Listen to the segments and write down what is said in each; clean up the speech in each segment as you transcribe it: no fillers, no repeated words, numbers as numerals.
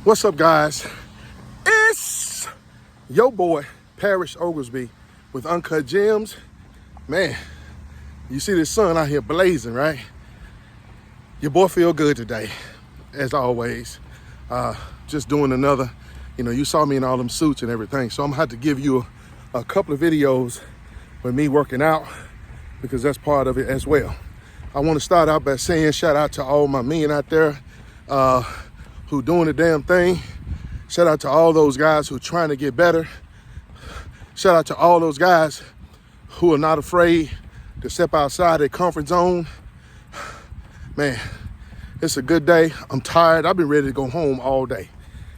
What's up, guys? It's your boy, Parrish Oglesby with Uncut Gems. Man, you see this sun out here blazing, right? Your boy feel good today, as always. Just doing another, you saw me in all them suits and everything, so I'm gonna have to give you a couple of videos with me working out because that's part of it as well. I want to start out by saying shout out to all my men out there who doing the damn thing. Shout out to all those guys who are trying to get better. Shout out to all those guys who are not afraid to step outside their comfort zone. Man, it's a good day. I'm tired. I've been ready to go home all day.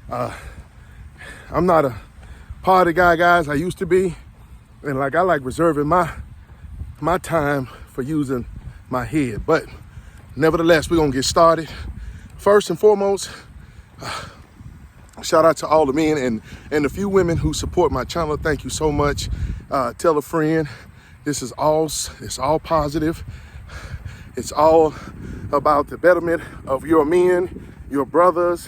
I'm not a party guy, guys. I used to be. And I like reserving my time for using my head. But nevertheless, we're gonna get started. First and foremost, shout out to all the men and the few women who support my channel. Thank you so much. Tell a friend. It's all positive. It's all about the betterment of your men, your brothers,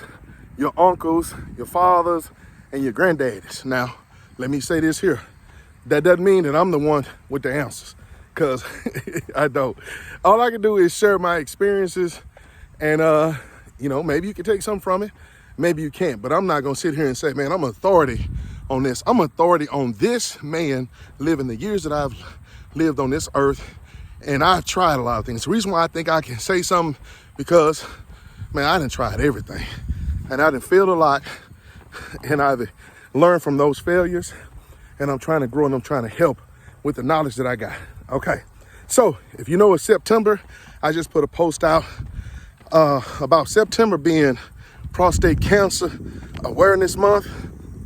your uncles, your fathers, and your granddaddies. Now, let me say this here. That doesn't mean that I'm the one with the answers, because I don't. All I can do is share my experiences, and maybe you can take something from it, maybe you can't, but I'm not gonna sit here and say, man, I'm authority on this. I'm authority on this man living the years that I've lived on this earth, and I've tried a lot of things. The reason why I think I can say something, because, man, I done tried everything, and I done failed a lot, and I've learned from those failures, and I'm trying to grow, and I'm trying to help with the knowledge that I got. Okay, so if you know it's September, I just put a post out about September being Prostate Cancer Awareness Month.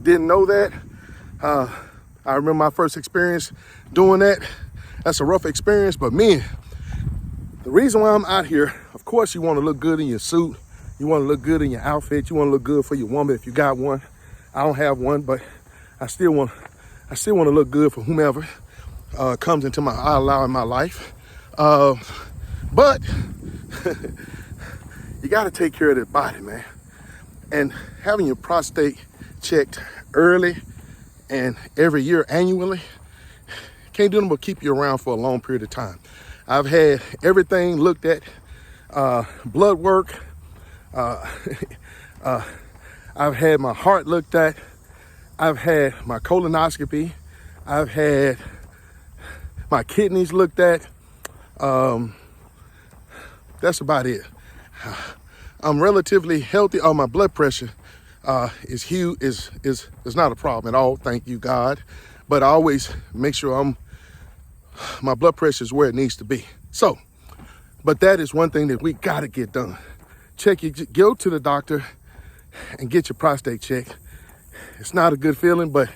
Didn't know that. I remember my first experience doing that. That's a rough experience, but man, the reason why I'm out here, of course, you want to look good in your suit. You want to look good in your outfit. You want to look good for your woman if you got one. I don't have one, but I still want to look good for whomever comes into my eye in my life. But you got to take care of that body, man. And having your prostate checked early and every year annually can't do nothing but keep you around for a long period of time. I've had everything looked at, blood work. I've had my heart looked at. I've had my colonoscopy. I've had my kidneys looked at. That's about it. I'm relatively healthy. My blood pressure is huge. Is not a problem at all. Thank you, God. But I always make sure my blood pressure is where it needs to be. So, but that is one thing that we got to get done. Go to the doctor and get your prostate checked. It's not a good feeling, but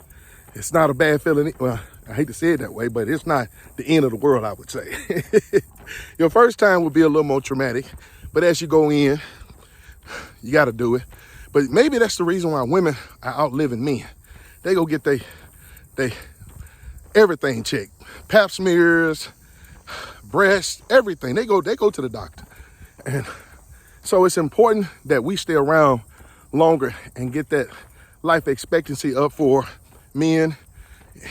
it's not a bad feeling. Well, I hate to say it that way, but it's not the end of the world, I would say. Your first time will be a little more traumatic, but as you go in, you got to do it. But maybe that's the reason why women are outliving men. They go get they everything checked. Pap smears, breast, everything. They go to the doctor. And so it's important that we stay around longer and get that life expectancy up for men,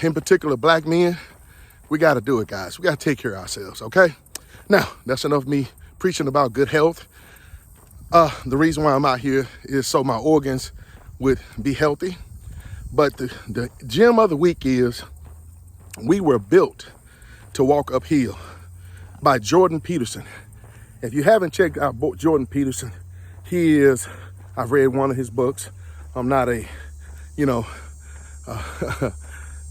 in particular black men. We got to do it, guys. We got to take care of ourselves, okay? Now, that's enough of me preaching about good health. The reason why I'm out here is so my organs would be healthy. But the gem of the week is We Were Built to Walk Uphill by Jordan Peterson. If you haven't checked out Jordan Peterson, I've read one of his books. I'm not a,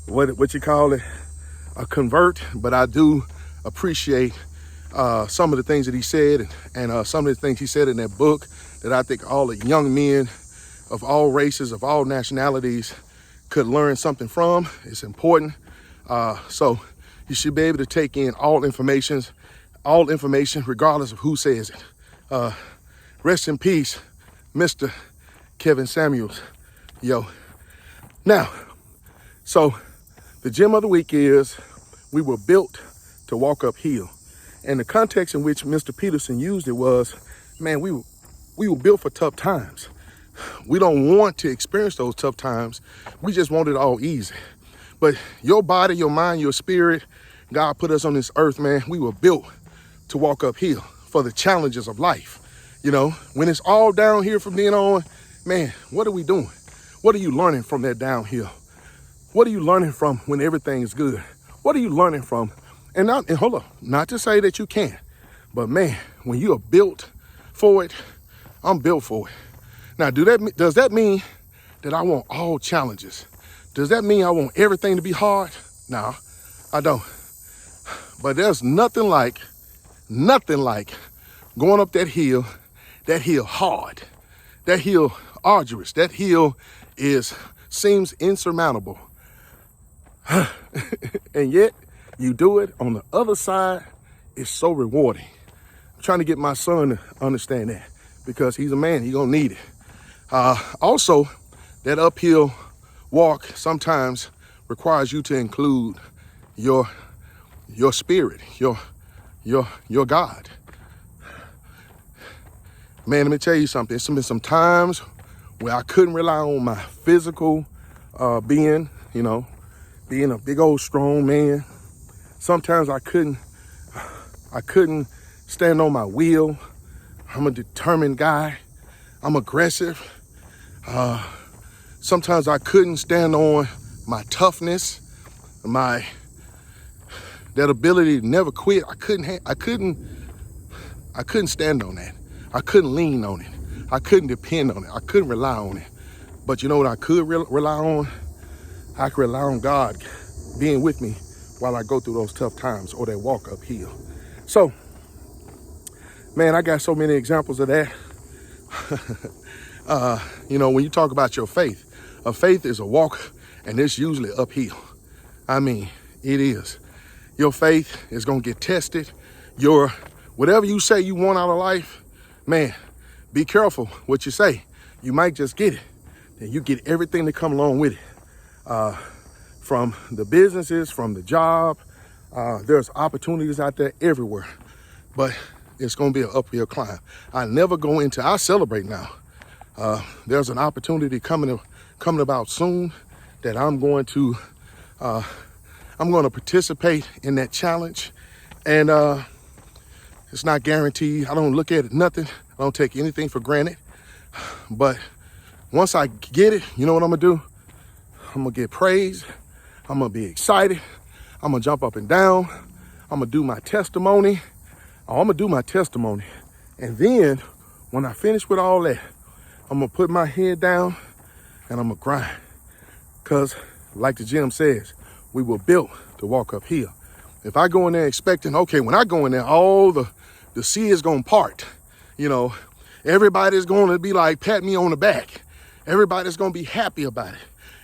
what you call it, a convert, but I do appreciate some of the things that he said and some of the things he said in that book that I think all the young men of all races, of all nationalities could learn something from. It's important. So you should be able to take in all information regardless of who says it. Rest in peace, Mr. Kevin Samuels. Yo. Now, so the gem of the week is we were built to walk uphill. And the context in which Mr. Peterson used it was, man, we were built for tough times. we don't want to experience those tough times. We just want it all easy. But your body, your mind, your spirit, God put us on this earth, man. We were built to walk uphill for the challenges of life. You know, when it's all down here from then on, man, what are we doing? What are you learning from that downhill? What are you learning from when everything's good? What are you learning from? And hold up, not to say that you can't, but man, when you are built for it, I'm built for it. Now, does that mean that I want all challenges? Does that mean I want everything to be hard? No, I don't. But there's nothing like going up that hill hard, that hill arduous, that hill seems insurmountable. And yet you do it on the other side, it's so rewarding. I'm trying to get my son to understand that because he's a man, he's gonna need it. Also, that uphill walk sometimes requires you to include your spirit, your God. Man, let me tell you something. There's been some times where I couldn't rely on my physical being, you know, being a big old strong man. Sometimes I couldn't stand on my will. I'm a determined guy. I'm aggressive. Sometimes I couldn't stand on my toughness, that ability to never quit. I couldn't stand on that. I couldn't lean on it. I couldn't depend on it. I couldn't rely on it. But you know what I could rely on? I could rely on God being with me while I go through those tough times or that walk uphill. So, man, I got so many examples of that. You know, when you talk about your faith, a faith is a walk, and it's usually uphill. I mean, it is. Your faith is going to get tested. Whatever you say you want out of life, man, be careful what you say. You might just get it. And you get everything that come along with it. From the businesses, from the job, there's opportunities out there everywhere. But it's going to be an uphill climb. I celebrate now. There's an opportunity coming about soon that I'm going to participate in that challenge. And it's not guaranteed. I don't look at it nothing. I don't take anything for granted. But once I get it, you know what I'm gonna do? I'm gonna get praise. I'm gonna be excited. I'm gonna jump up and down. I'm gonna do my testimony. And then when I finish with all that, I'm gonna put my head down and I'm gonna grind. Cause like the gym says, we were built to walk uphill. If I go in there expecting, okay, when I go in there, all the sea is gonna part. You know, everybody's gonna be like, pat me on the back. Everybody's gonna be happy about it.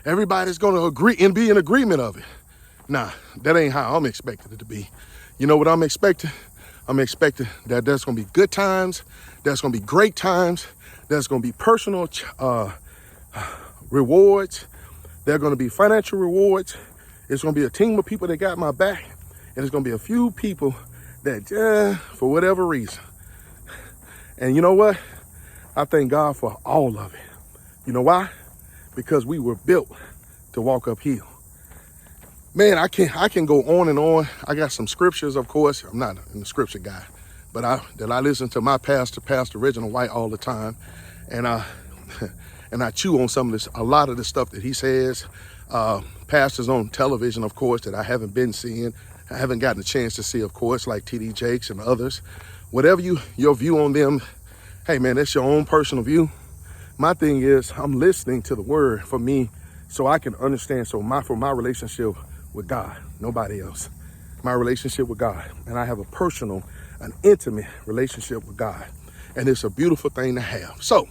Everybody's gonna agree and be in agreement of it. Nah, that ain't how I'm expecting it to be. You know what I'm expecting? I'm expecting that there's gonna be good times, there's gonna be great times, there's gonna be personal rewards, there's gonna be financial rewards. It's gonna be a team of people that got my back, and it's gonna be a few people that, for whatever reason. And you know what? I thank God for all of it. You know why? Because we were built to walk uphill. Man, I can go on and on. I got some scriptures, of course. I'm not a scripture guy, but I listen to my pastor, Pastor Reginald White, all the time, and I chew on a lot of the stuff that he says. Pastors on television, of course, that I haven't been seeing. I haven't gotten a chance to see, of course, like T.D. Jakes and others. Whatever your view on them, hey man, that's your own personal view. My thing is, I'm listening to the word for me so I can understand. For my relationship with God, nobody else. My relationship with God. And I have a personal, an intimate relationship with God. And it's a beautiful thing to have. So,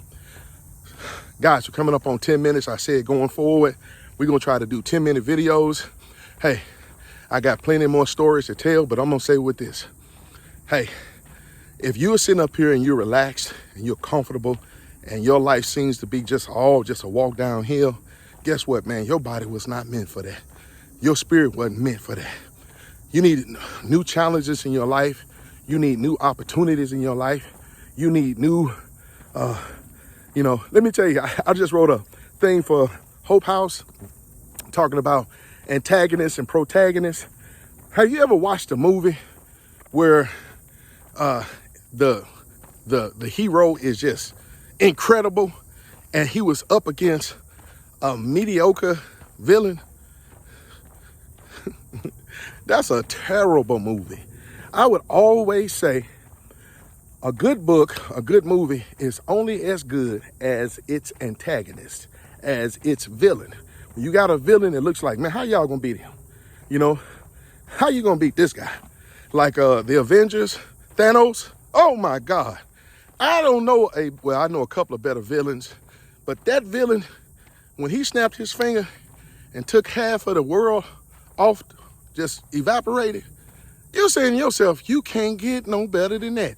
guys, we're coming up on 10 minutes. I said going forward, we're going to try to do 10-minute videos. Hey, I got plenty more stories to tell, but I'm going to say with this. Hey, if you're sitting up here and you're relaxed and you're comfortable and your life seems to be just a walk downhill, guess what, man? Your body was not meant for that. Your spirit wasn't meant for that. You need new challenges in your life. You need new opportunities in your life. You need new You know, let me tell you, I just wrote a thing for Hope House talking about antagonists and protagonists. Have you ever watched a movie where the hero is just incredible and he was up against a mediocre villain? That's a terrible movie. I would always say a good book, a good movie is only as good as its antagonist, as its villain. When you got a villain that looks like, man, how y'all gonna beat him? You know, how you gonna beat this guy? Like the Avengers, Thanos. Oh my God. I don't know well, I know a couple of better villains, but that villain, when he snapped his finger and took half of the world off, just evaporated, you're saying to yourself, you can't get no better than that.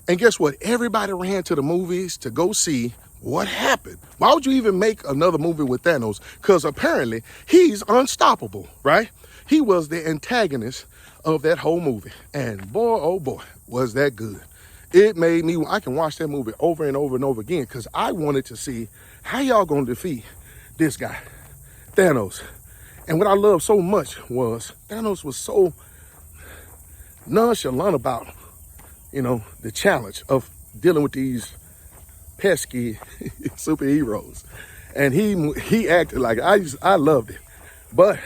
And guess what? Everybody ran to the movies to go see what happened. Why would you even make another movie with Thanos? Because apparently he's unstoppable, right? He was the antagonist of that whole movie. And boy, oh boy, was that good. It made me, I can watch that movie over and over and over again because I wanted to see how y'all gonna defeat this guy, Thanos. And what I loved so much was Thanos was so nonchalant about, you know, the challenge of dealing with these pesky superheroes. And he acted like, I loved it. But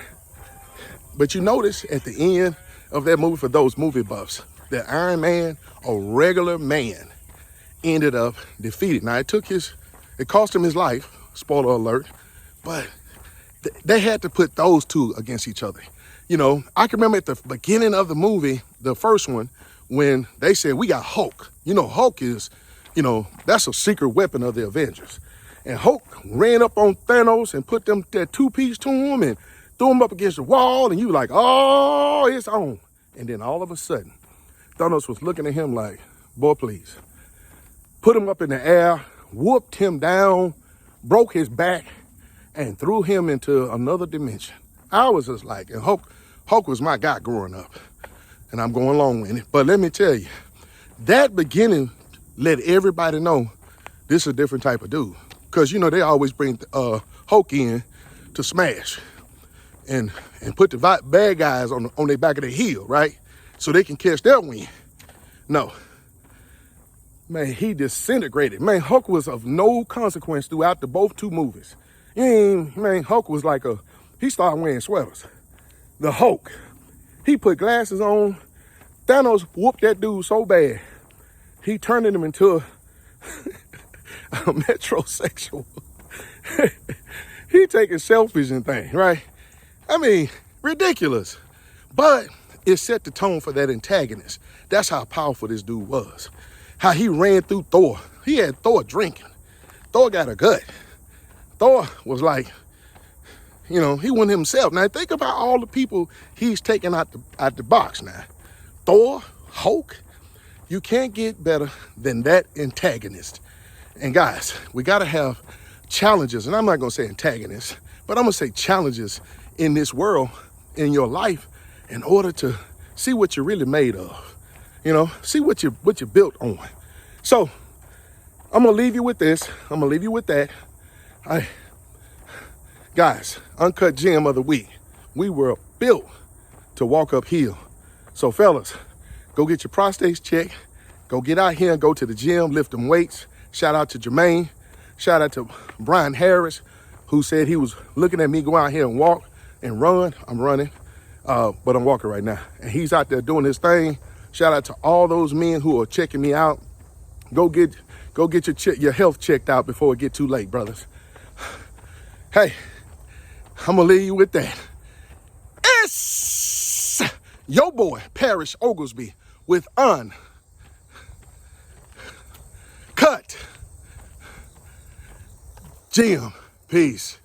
you notice at the end of that movie, for those movie buffs, that Iron Man, a regular man, ended up defeated. Now it cost him his life, spoiler alert, but they had to put those two against each other. You know, I can remember at the beginning of the movie, the first one, when they said, we got Hulk. You know, Hulk is, you know, that's a secret weapon of the Avengers. And Hulk ran up on Thanos and put that two-piece to him and threw him up against the wall. And you were like, oh, it's on. And then all of a sudden, Thanos was looking at him like, boy, please. Put him up in the air, whooped him down, broke his back, and threw him into another dimension. I was just like, and Hulk was my guy growing up. And I'm going along with it. But let me tell you, that beginning let everybody know this is a different type of dude. Because, you know, they always bring Hulk in to smash and put the bad guys on their back of their heel, right? So they can catch their win. No. Man, he disintegrated. Man, Hulk was of no consequence throughout both two movies. Man, Hulk was like he started wearing sweaters. The Hulk. He put glasses on. Thanos whooped that dude so bad, he turned him into a metrosexual. He taking selfies and things, right? I mean, ridiculous. But it set the tone for that antagonist. That's how powerful this dude was. How he ran through Thor. He had Thor drinking. Thor got a gut. Thor was like, you know, he wasn't himself. Now think about all the people he's taken out the box now. Thor, Hulk, you can't get better than that antagonist. And guys, we gotta have challenges, and I'm not gonna say antagonists, but I'm gonna say challenges in this world, in your life, in order to see what you're really made of. You know, see what you're built on. So I'm gonna leave you with this. I'm gonna leave you with that. Guys, Uncut Gem of the Week. We were built to walk uphill. So fellas, go get your prostates checked. Go get out here and go to the gym, lift them weights. Shout out to Jermaine. Shout out to Brian Harris, who said he was looking at me go out here and walk and run. I'm running, but I'm walking right now. And he's out there doing his thing. Shout out to all those men who are checking me out. Go get your health checked out before it get too late, brothers. Hey, I'm gonna leave you with that. It's your boy, Parrish Oglesby, with Uncut Gem. Peace.